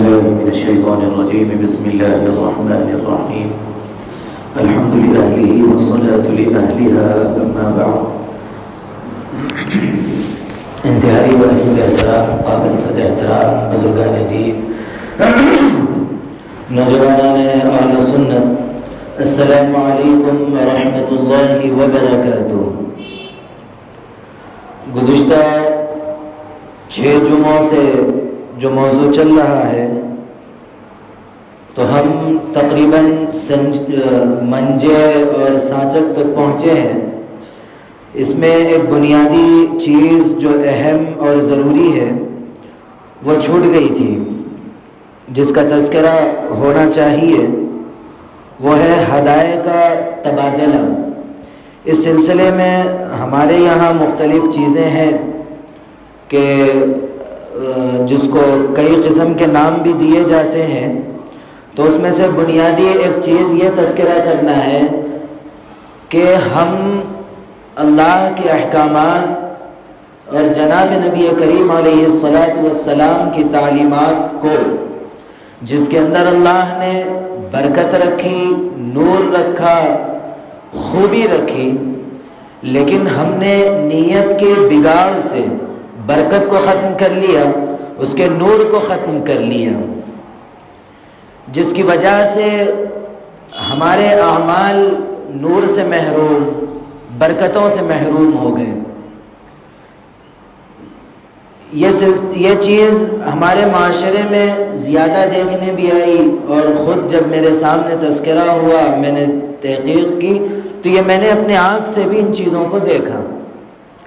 بالله من الشيطان الرجيم بسم الله الرحمن الرحيم الحمد لله والصلاة لأهلها أما بعد انتہائی واجب احترام قابل صد احترام بزرگان دین نوجوانان اہل سنت السلام علیکم ورحمۃ اللہ وبرکاتہ۔ گزشتہ 6 جمعوں سے جو موضوع چل رہا ہے تو ہم تقریباً منجے اور سانچک تک پہنچے ہیں۔ اس میں ایک بنیادی چیز جو اہم اور ضروری ہے وہ چھوٹ گئی تھی، جس کا تذکرہ ہونا چاہیے، وہ ہے ہدایے کا تبادلہ۔ اس سلسلے میں ہمارے یہاں مختلف چیزیں ہیں کہ جس کو کئی قسم کے نام بھی دیے جاتے ہیں، تو اس میں سے بنیادی ایک چیز یہ تذکرہ کرنا ہے کہ ہم اللہ کے احکامات اور جناب نبی کریم علیہ الصلاۃ کی تعلیمات کو، جس کے اندر اللہ نے برکت رکھی، نور رکھا، خوبی رکھی، لیکن ہم نے نیت کے بگاڑ سے برکت کو ختم کر لیا، اس کے نور کو ختم کر لیا، جس کی وجہ سے ہمارے اعمال نور سے محروم، برکتوں سے محروم ہو گئے۔ یہ چیز ہمارے معاشرے میں زیادہ دیکھنے بھی آئی، اور خود جب میرے سامنے تذکرہ ہوا، میں نے تحقیق کی تو یہ میں نے اپنے آنکھ سے بھی ان چیزوں کو دیکھا۔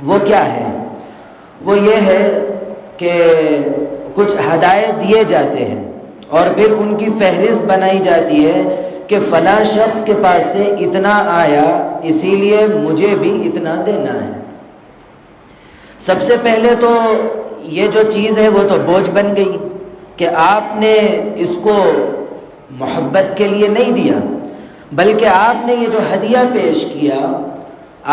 وہ کیا ہے؟ وہ یہ ہے کہ کچھ ہدایت دیے جاتے ہیں اور پھر ان کی فہرست بنائی جاتی ہے کہ فلاں شخص کے پاس سے اتنا آیا، اسی لیے مجھے بھی اتنا دینا ہے۔ سب سے پہلے تو یہ جو چیز ہے وہ تو بوجھ بن گئی کہ آپ نے اس کو محبت کے لیے نہیں دیا، بلکہ آپ نے یہ جو ہدیہ پیش کیا،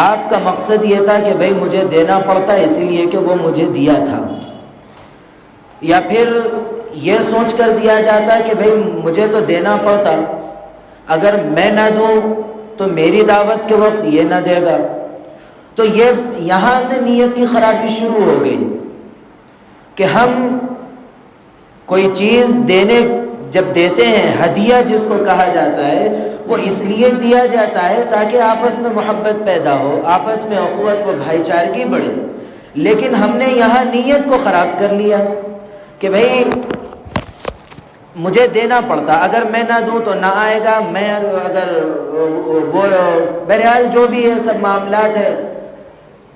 آپ کا مقصد یہ تھا کہ بھئی مجھے دینا پڑتا ہے اسی لیے کہ وہ مجھے دیا تھا، یا پھر یہ سوچ کر دیا جاتا کہ بھئی مجھے تو دینا پڑتا، اگر میں نہ دوں تو میری دعوت کے وقت یہ نہ دے گا۔ تو یہ یہاں سے نیت کی خرابی شروع ہو گئی کہ ہم کوئی چیز جب دیتے ہیں، ہدیہ جس کو کہا جاتا ہے، وہ اس لیے دیا جاتا ہے تاکہ آپس میں محبت پیدا ہو، آپس میں اخوت و بھائی چارگی بڑھے، لیکن ہم نے یہاں نیت کو خراب کر لیا کہ بھئی مجھے دینا پڑتا، اگر میں نہ دوں تو نہ آئے گا، میں اگر وہ بہرحال جو بھی ہے سب معاملات ہے،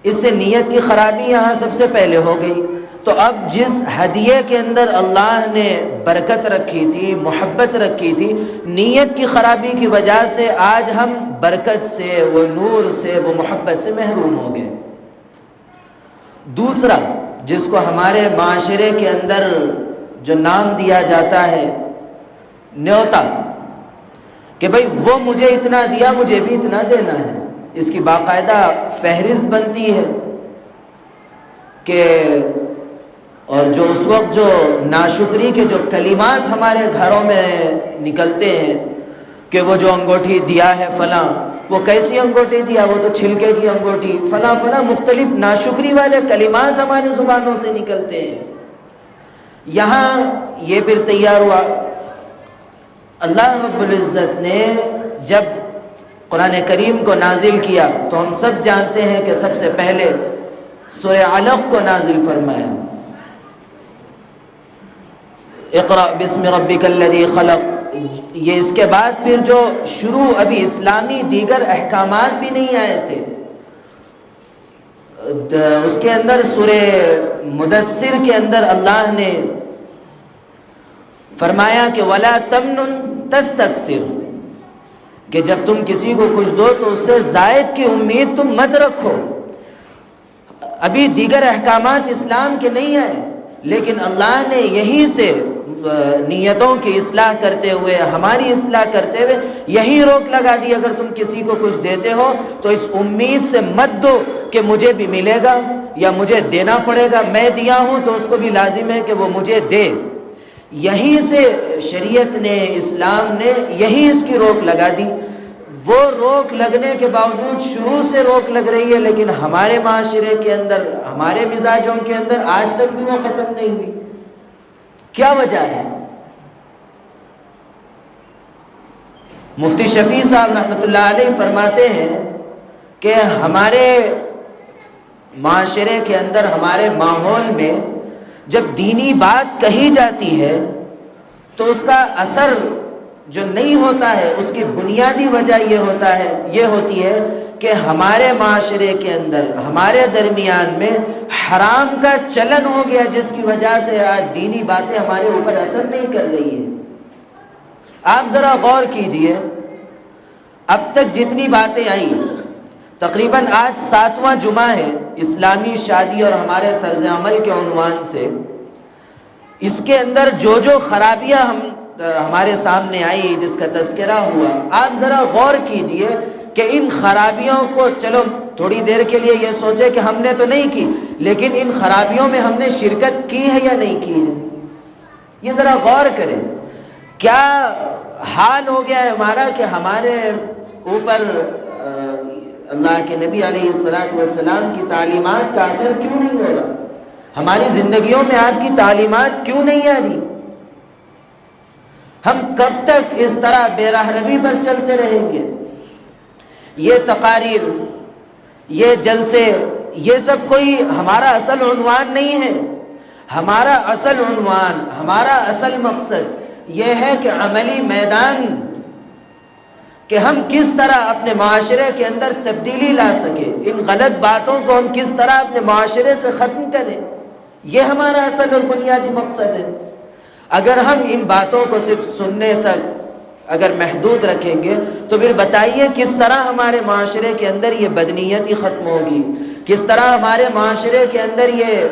اس سے نیت کی خرابی یہاں سب سے پہلے ہو گئی۔ تو اب جس ہدیے کے اندر اللہ نے برکت رکھی تھی، محبت رکھی تھی، نیت کی خرابی کی وجہ سے آج ہم برکت سے، وہ نور سے، وہ محبت سے محروم ہو گئے۔ دوسرا جس کو ہمارے معاشرے کے اندر جو نام دیا جاتا ہے، نیوتا، کہ بھئی وہ مجھے اتنا دیا، مجھے بھی اتنا دینا ہے۔ اس کی باقاعدہ فہرست بنتی ہے کہ، اور جو اس وقت جو ناشکری کے جو کلمات ہمارے گھروں میں نکلتے ہیں کہ وہ جو انگوٹھی دیا ہے فلاں، وہ کیسی انگوٹھی دیا؟ وہ تو چھلکے کی انگوٹھی، فلاں فلاں، مختلف ناشکری والے کلمات ہماری زبانوں سے نکلتے ہیں۔ یہاں یہ پھر تیار ہوا، اللہ رب العزت نے جب قرآن کریم کو نازل کیا تو ہم سب جانتے ہیں کہ سب سے پہلے سورہ علق کو نازل فرمایا، اقرأ بسم ربک الذی خلق۔ یہ اس کے بعد پھر جو شروع ابھی اسلامی دیگر احکامات بھی نہیں آئے تھے، اس کے اندر سورہ مدثر کے اندر اللہ نے فرمایا کہ وَلَا تَمْنُن تَسْتَكْثِرْ، کہ جب تم کسی کو کچھ دو تو اس سے زائد کی امید تم مت رکھو۔ ابھی دیگر احکامات اسلام کے نہیں آئے، لیکن اللہ نے یہیں سے نیتوں کی اصلاح کرتے ہوئے، ہماری اصلاح کرتے ہوئے یہی روک لگا دی، اگر تم کسی کو کچھ دیتے ہو تو اس امید سے مت دو کہ مجھے بھی ملے گا یا مجھے دینا پڑے گا، میں دیا ہوں تو اس کو بھی لازم ہے کہ وہ مجھے دے۔ یہیں سے شریعت نے، اسلام نے یہی اس کی روک لگا دی۔ وہ روک لگنے کے باوجود شروع سے روک لگ رہی ہے، لیکن ہمارے معاشرے کے اندر، ہمارے مزاجوں کے اندر آج تک بھی وہ ختم نہیں ہوئی۔ کیا وجہ ہے؟ مفتی شفیع صاحب رحمۃ اللہ علیہ فرماتے ہیں کہ ہمارے معاشرے کے اندر، ہمارے ماحول میں جب دینی بات کہی جاتی ہے تو اس کا اثر جو نہیں ہوتا ہے، اس کی بنیادی وجہ یہ ہوتی ہے کہ ہمارے معاشرے کے اندر، ہمارے درمیان میں حرام کا چلن ہو گیا، جس کی وجہ سے آج دینی باتیں ہمارے اوپر اثر نہیں کر رہی ہیں۔ آپ ذرا غور کیجئے، اب تک جتنی باتیں آئی، تقریباً آج 7واں جمعہ ہے اسلامی شادی اور ہمارے طرز عمل کے عنوان سے، اس کے اندر جو خرابیاں ہمارے سامنے آئی، جس کا تذکرہ ہوا، آپ ذرا غور کیجئے کہ ان خرابیوں کو، چلو تھوڑی دیر کے لیے یہ سوچے کہ ہم نے تو نہیں کی، لیکن ان خرابیوں میں ہم نے شرکت کی ہے یا نہیں کی ہے؟ یہ ذرا غور کریں، کیا حال ہو گیا ہے ہمارا کہ ہمارے اوپر اللہ کے نبی علیہ السلام کی تعلیمات کا اثر کیوں نہیں ہو رہا؟ ہماری زندگیوں میں آپ کی تعلیمات کیوں نہیں آ رہی؟ ہم کب تک اس طرح بے راہ روی پر چلتے رہیں گے؟ یہ تقاریر، یہ جلسے، یہ سب کوئی ہمارا اصل عنوان نہیں ہے۔ ہمارا اصل عنوان، ہمارا اصل مقصد یہ ہے کہ عملی میدان، کہ ہم کس طرح اپنے معاشرے کے اندر تبدیلی لا سکیں، ان غلط باتوں کو ہم کس طرح اپنے معاشرے سے ختم کریں، یہ ہمارا اصل اور بنیادی مقصد ہے۔ اگر ہم ان باتوں کو صرف سننے تک اگر محدود رکھیں گے تو پھر بتائیے کس طرح ہمارے معاشرے کے اندر یہ بدنیتی ختم ہوگی، کس طرح ہمارے معاشرے کے اندر یہ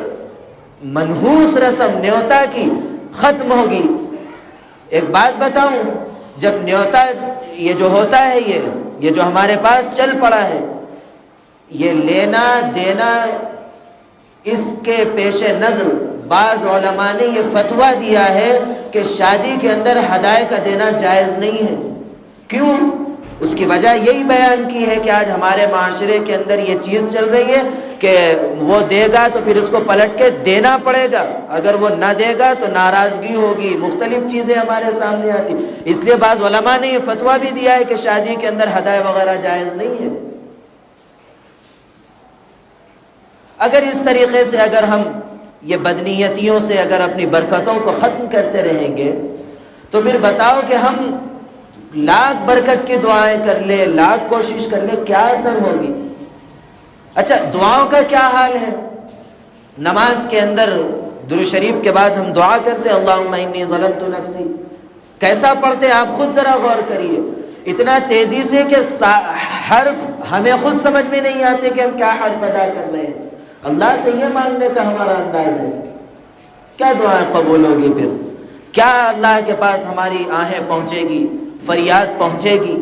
منحوس رسم نیوتا کی ختم ہوگی۔ ایک بات بتاؤں، جب نیوتا یہ جو ہوتا ہے، یہ جو ہمارے پاس چل پڑا ہے، یہ لینا دینا، اس کے پیش نظر بعض علماء نے یہ فتویٰ دیا ہے کہ شادی کے اندر ہدایہ کا دینا جائز نہیں ہے۔ کیوں؟ اس کی وجہ یہی بیان کی ہے کہ آج ہمارے معاشرے کے اندر یہ چیز چل رہی ہے کہ وہ دے گا تو پھر اس کو پلٹ کے دینا پڑے گا، اگر وہ نہ دے گا تو ناراضگی ہوگی، مختلف چیزیں ہمارے سامنے آتی۔ اس لیے بعض علماء نے یہ فتویٰ بھی دیا ہے کہ شادی کے اندر ہدایہ وغیرہ جائز نہیں ہے۔ اگر اس طریقے سے اگر ہم یہ بدنیتیوں سے اگر اپنی برکتوں کو ختم کرتے رہیں گے تو پھر بتاؤ کہ ہم لاکھ برکت کی دعائیں کر لے، لاکھ کوشش کر لے، کیا اثر ہوگی؟ اچھا، دعاؤں کا کیا حال ہے؟ نماز کے اندر درود شریف کے بعد ہم دعا کرتے اللہم انی ظلمت نفسی، کیسا پڑھتے آپ خود ذرا غور کریے، اتنا تیزی سے کہ حرف ہمیں خود سمجھ میں نہیں آتے کہ ہم کیا حرف ادا کر رہے ہیں۔ اللہ سے یہ مانگنے کا ہمارا انداز ہے، کیا دعائیں قبول ہوگی؟ پھر کیا اللہ کے پاس ہماری آہیں پہنچے گی، فریاد پہنچے گی؟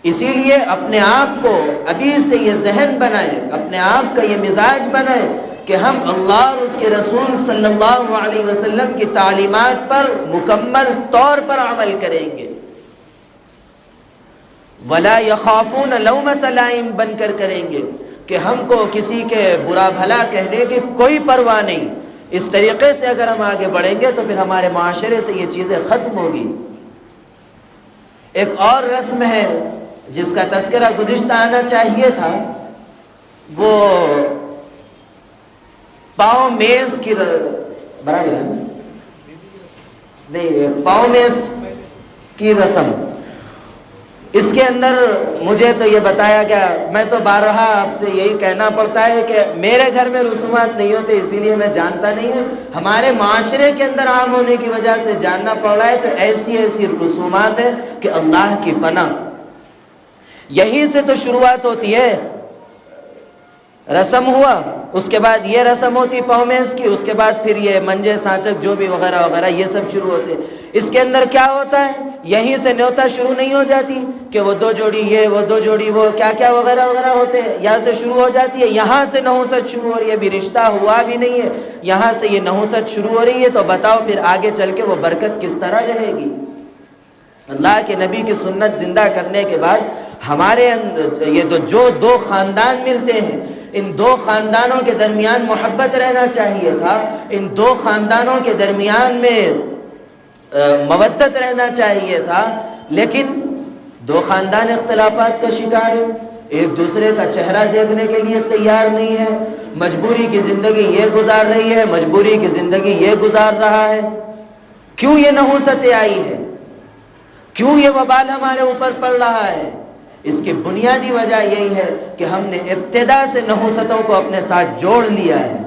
اسی لیے اپنے آپ کو ابھی سے یہ ذہن بنائیں، اپنے آپ کا یہ مزاج بنائیں کہ ہم اللہ اور اس کے رسول صلی اللہ علیہ وسلم کی تعلیمات پر مکمل طور پر عمل کریں گے، وَلَا يَخَافُونَ لَوْمَةَ لَائِمٍ بن کر کریں گے کہ ہم کو کسی کے برا بھلا کہنے کی کوئی پرواہ نہیں۔ اس طریقے سے اگر ہم آگے بڑھیں گے تو پھر ہمارے معاشرے سے یہ چیزیں ختم ہوگی۔ ایک اور رسم ہے جس کا تذکرہ گزشتہ آنا چاہیے تھا، وہ پاؤں میز کی برابر ہے نہیں، پاؤں میز کی رسم، اس کے اندر مجھے تو یہ بتایا گیا، میں تو بارہا آپ سے یہی کہنا پڑتا ہے کہ میرے گھر میں رسومات نہیں ہوتے، اسی لیے میں جانتا نہیں ہوں، ہمارے معاشرے کے اندر عام ہونے کی وجہ سے جاننا پڑ رہا ہے۔ تو ایسی رسومات ہیں کہ اللہ کی پناہ، یہیں سے تو شروعات ہوتی ہے۔ رسم ہوا، اس کے بعد یہ رسم ہوتی پومیس کی، اس کے بعد پھر یہ منجے سانچک جو بھی وغیرہ وغیرہ یہ سب شروع ہوتے۔ اس کے اندر کیا ہوتا ہے، یہیں سے نیوتا شروع نہیں ہو جاتی کہ وہ 2 جوڑی یہ، وہ 2 جوڑی وہ، کیا کیا وغیرہ وغیرہ ہوتے ہیں، یہاں سے شروع ہو جاتی ہے۔ یہاں سے نحوست شروع ہو رہی ہے، ابھی رشتہ ہوا بھی نہیں ہے، یہاں سے یہ نحوست شروع ہو رہی ہے، تو بتاؤ پھر آگے چل کے وہ برکت کس طرح رہے گی؟ اللہ کے نبی کی سنت زندہ کرنے کے بعد ہمارے اندر یہ جو 2 خاندان ملتے ہیں، ان 2 خاندانوں کے درمیان محبت رہنا چاہیے تھا، ان 2 خاندانوں کے درمیان میں مودت رہنا چاہیے تھا، لیکن 2 خاندان اختلافات کا شکار ہے، ایک دوسرے کا چہرہ دیکھنے کے لیے تیار نہیں ہے، مجبوری کی زندگی یہ گزار رہی ہے، مجبوری کی زندگی یہ گزار رہا ہے۔ کیوں یہ نحوستیں آئی ہے؟ کیوں یہ وبال ہمارے اوپر پڑ رہا ہے؟ اس کی بنیادی وجہ یہی ہے کہ ہم نے ابتدا سے نحوستوں کو اپنے ساتھ جوڑ لیا ہے۔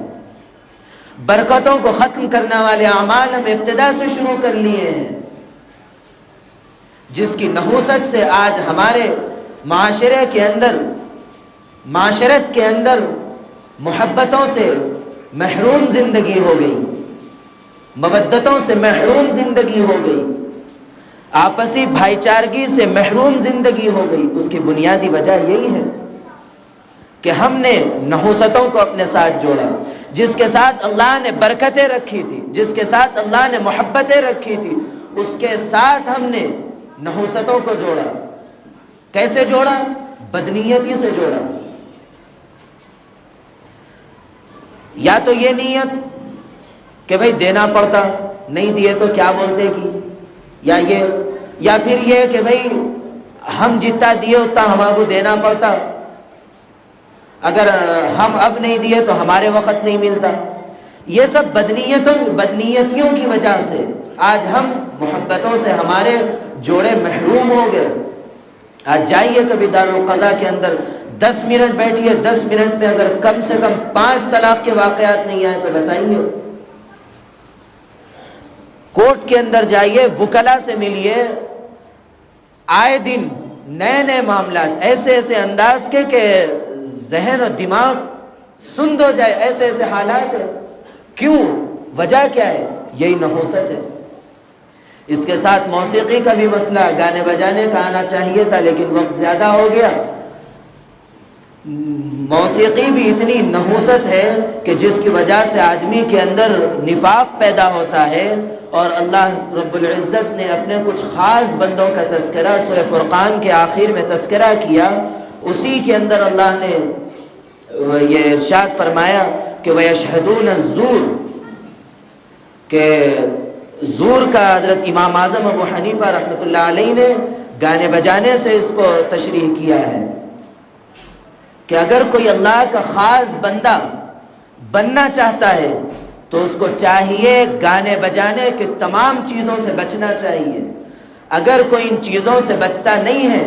برکتوں کو ختم کرنے والے اعمال ہم ابتدا سے شروع کر لیے ہیں، جس کی نحوست سے آج ہمارے معاشرت کے اندر محبتوں سے محروم زندگی ہو گئی، مودتوں سے محروم زندگی ہو گئی، آپسی بھائی چارگی سے محروم زندگی ہو گئی۔ اس کی بنیادی وجہ یہی ہے کہ ہم نے نحوستوں کو اپنے ساتھ جوڑا، جس کے ساتھ اللہ نے برکتیں رکھی تھی، جس کے ساتھ اللہ نے محبتیں رکھی تھی، اس کے ساتھ ہم نے نحوستوں کو جوڑا۔ کیسے جوڑا؟ بدنیتی سے جوڑا۔ یا تو یہ نیت کہ بھئی دینا پڑتا، نہیں دیے تو کیا بولتے کی، یا پھر یہ کہ بھئی ہم جتنا دیے اتنا ہمارے کو دینا پڑتا، اگر ہم اب نہیں دیے تو ہمارے وقت نہیں ملتا۔ یہ سب بدنیتیوں کی وجہ سے آج ہم محبتوں سے ہمارے جوڑے محروم ہو گئے۔ آج جائیے کبھی دارالقضا کے اندر 10 منٹ بیٹھیے، 10 منٹ میں اگر کم سے کم 5 طلاق کے واقعات نہیں آئے تو بتائیے۔ کورٹ کے اندر جائیے، وکلا سے ملیے، آئے دن نئے نئے معاملات، ایسے ایسے انداز کے کہ ذہن اور دماغ سند ہو جائے، ایسے ایسے حالات ہیں۔ کیوں؟ وجہ کیا ہے؟ یہی نحوست ہے۔ اس کے ساتھ موسیقی کا بھی مسئلہ، گانے بجانے کا آنا چاہیے تھا لیکن وقت زیادہ ہو گیا۔ موسیقی بھی اتنی نحوست ہے کہ جس کی وجہ سے آدمی کے اندر نفاق پیدا ہوتا ہے، اور اللہ رب العزت نے اپنے کچھ خاص بندوں کا تذکرہ سورہ فرقان کے آخر میں تذکرہ کیا، اسی کے اندر اللہ نے یہ ارشاد فرمایا کہ وَيَشْهَدُونَ الزُّورَ، کہ زور کا حضرت امام اعظم ابو حنیفہ رحمۃ اللہ علیہ نے گانے بجانے سے اس کو تشریح کیا ہے کہ اگر کوئی اللہ کا خاص بندہ بننا چاہتا ہے تو اس کو چاہیے گانے بجانے کے تمام چیزوں سے بچنا چاہیے۔ اگر کوئی ان چیزوں سے بچتا نہیں ہے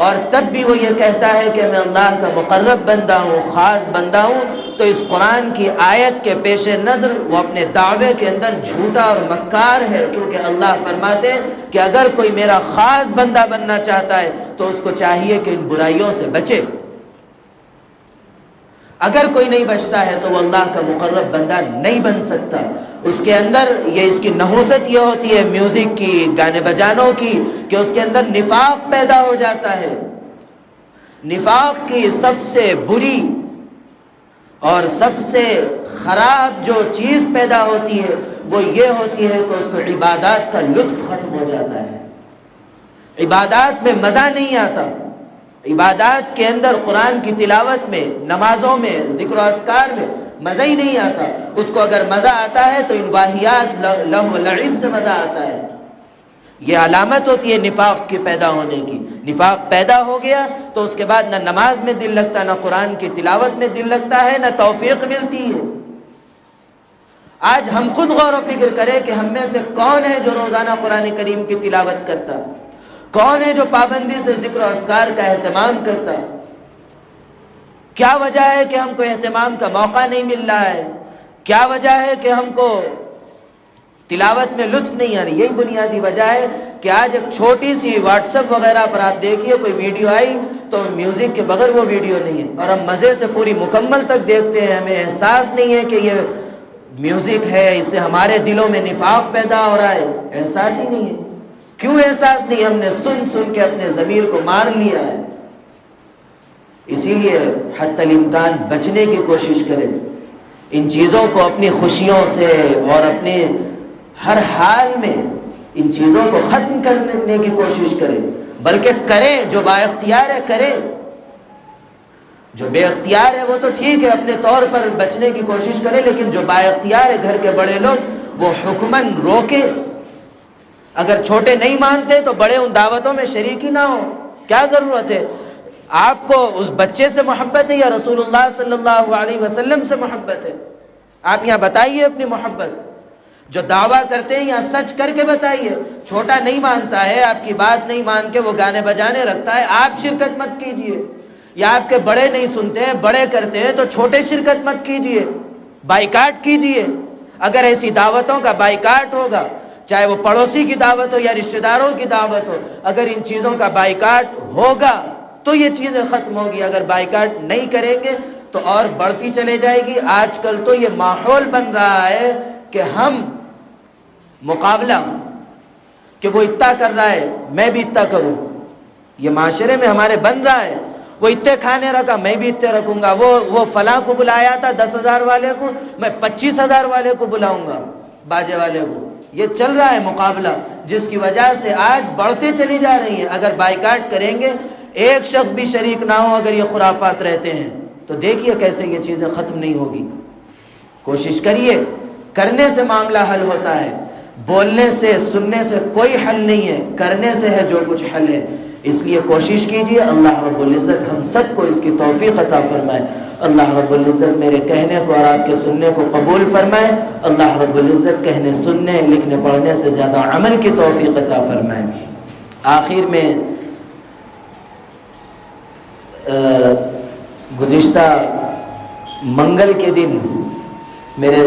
اور تب بھی وہ یہ کہتا ہے کہ میں اللہ کا مقرب بندہ ہوں، خاص بندہ ہوں، تو اس قرآن کی آیت کے پیش نظر وہ اپنے دعوے کے اندر جھوٹا اور مکار ہے، کیونکہ اللہ فرماتے ہیں کہ اگر کوئی میرا خاص بندہ بننا چاہتا ہے تو اس کو چاہیے کہ ان برائیوں سے بچے۔ اگر کوئی نہیں بچتا ہے تو وہ اللہ کا مقرب بندہ نہیں بن سکتا۔ اس کے اندر اس کی نحوست یہ ہوتی ہے میوزک کی، گانے بجانوں کی، کہ اس کے اندر نفاق پیدا ہو جاتا ہے۔ نفاق کی سب سے بری اور سب سے خراب جو چیز پیدا ہوتی ہے وہ یہ ہوتی ہے کہ اس کو عبادات کا لطف ختم ہو جاتا ہے، عبادات میں مزہ نہیں آتا، عبادات کے اندر قرآن کی تلاوت میں، نمازوں میں، ذکر و اذکار میں مزہ ہی نہیں آتا۔ اس کو اگر مزہ آتا ہے تو ان واہیات لہو و لعب سے مزہ آتا ہے۔ یہ علامت ہوتی ہے نفاق کے پیدا ہونے کی۔ نفاق پیدا ہو گیا تو اس کے بعد نہ نماز میں دل لگتا، نہ قرآن کی تلاوت میں دل لگتا ہے، نہ توفیق ملتی ہے۔ آج ہم خود غور و فکر کریں کہ ہم میں سے کون ہے جو روزانہ قرآن کریم کی تلاوت کرتا، کون ہے جو پابندی سے ذکر و اذکار کا اہتمام کرتا؟ کیا وجہ ہے کہ ہم کو اہتمام کا موقع نہیں مل رہا ہے؟ کیا وجہ ہے کہ ہم کو تلاوت میں لطف نہیں آ رہی؟ یہی بنیادی وجہ ہے کہ آج ایک چھوٹی سی واٹس ایپ وغیرہ پر آپ دیکھیے کوئی ویڈیو آئی تو میوزک کے بغیر وہ ویڈیو نہیں ہے، اور ہم مزے سے پوری مکمل تک دیکھتے ہیں، ہمیں احساس نہیں ہے کہ یہ میوزک ہے، اس سے ہمارے دلوں میں نفاق پیدا ہو رہا ہے، احساس ہی نہیں ہے۔ کیوں احساس نہیں؟ ہم نے سن سن کے اپنے ضمیر کو مار لیا ہے۔ اسی لیے حتی الامکان بچنے کی کوشش کریں، ان چیزوں کو اپنی خوشیوں سے اور اپنے ہر حال میں ان چیزوں کو ختم کرنے کی کوشش کریں، بلکہ کریں، جو با اختیار ہے کریں، جو بے اختیار ہے وہ تو ٹھیک ہے اپنے طور پر بچنے کی کوشش کرے، لیکن جو با اختیار ہے گھر کے بڑے لوگ وہ حکماً روکے۔ اگر چھوٹے نہیں مانتے تو بڑے ان دعوتوں میں شریک ہی نہ ہو، کیا ضرورت ہے؟ آپ کو اس بچے سے محبت ہے یا رسول اللہ صلی اللہ علیہ وسلم سے محبت ہے؟ آپ یہاں بتائیے اپنی محبت، جو دعویٰ کرتے ہیں یہاں سچ کر کے بتائیے۔ چھوٹا نہیں مانتا ہے، آپ کی بات نہیں مان کے وہ گانے بجانے رکھتا ہے، آپ شرکت مت کیجئے۔ یا آپ کے بڑے نہیں سنتے ہیں، بڑے کرتے ہیں تو چھوٹے شرکت مت کیجئے، بائیکاٹ کیجئے۔ اگر ایسی دعوتوں کا بائیکاٹ ہوگا، چاہے وہ پڑوسی کی دعوت ہو یا رشتہ داروں کی دعوت ہو، اگر ان چیزوں کا بائیکاٹ ہوگا تو یہ چیزیں ختم ہوگی۔ اگر بائیکاٹ نہیں کریں گے تو اور بڑھتی چلے جائے گی۔ آج کل تو یہ ماحول بن رہا ہے کہ ہم مقابلہ، کہ وہ اتنا کر رہا ہے میں بھی اتنا کروں، یہ معاشرے میں ہمارے بن رہا ہے۔ وہ اتنے کھانے رکھا میں بھی اتنے رکھوں گا، وہ فلاں کو بلایا تھا 10,000 والے کو، میں 25,000 والے کو بلاؤں گا، باجے والے کو۔ یہ چل رہا ہے مقابلہ، جس کی وجہ سے آج بڑھتے چلی جا رہی ہیں۔ اگر بائیکاٹ کریں گے، ایک شخص بھی شریک نہ ہو اگر یہ خرافات رہتے ہیں، تو دیکھیے کیسے یہ چیزیں ختم نہیں ہوگی۔ کوشش کریے، کرنے سے معاملہ حل ہوتا ہے، بولنے سے سننے سے کوئی حل نہیں ہے، کرنے سے ہے جو کچھ حل ہے۔ اس لیے کوشش کیجیے، اللہ رب العزت ہم سب کو اس کی توفیق عطا فرمائے۔ اللہ رب العزت میرے کہنے کو اور آپ کے سننے کو قبول فرمائے۔ اللہ رب العزت کہنے، سننے، لکھنے، پڑھنے سے زیادہ عمل کی توفیق عطا فرمائے۔ آخر میں گزشتہ منگل کے دن میرے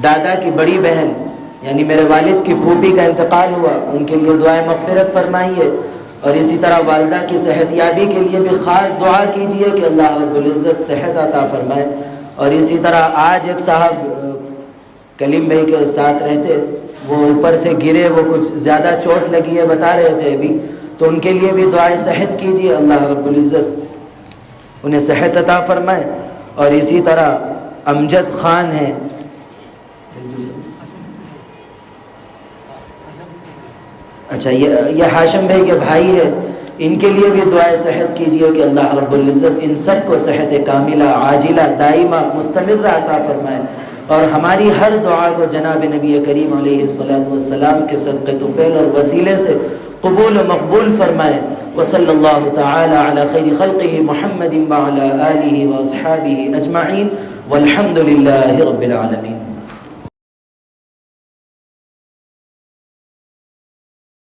دادا کی بڑی بہن یعنی میرے والد کی پھوپھی کا انتقال ہوا، ان کے لیے دعائے مغفرت فرمائیے، اور اسی طرح والدہ کی صحت یابی کے لیے بھی خاص دعا کیجیے کہ اللہ رب العزت صحت عطا فرمائے۔ اور اسی طرح آج ایک صاحب کلیم بھائی کے ساتھ رہتے، وہ اوپر سے گرے، وہ کچھ زیادہ چوٹ لگی ہے بتا رہے تھے ابھی، تو ان کے لیے بھی دعائے صحت کیجیے، اللہ رب العزت انہیں صحت عطا فرمائے۔ اور اسی طرح امجد خان ہیں، اچھا یہ ہاشم بھائی کے بھائی ہے، ان کے لیے بھی دعائے صحت کیجیے کہ اللہ رب العزت ان سب کو صحت کاملہ عاجلہ دائمہ مستمرہ عطا فرمائے، اور ہماری ہر دعا کو جناب نبی کریم علیہ الصلوۃ والسلام کے صدقے طفیل اور وسیلے سے قبول و مقبول فرمائے۔ وصلی اللہ تعالی علی خیر خلقہ محمد وعلی آلہ واصحابہ اجمعین، والحمد للہ رب العالمین۔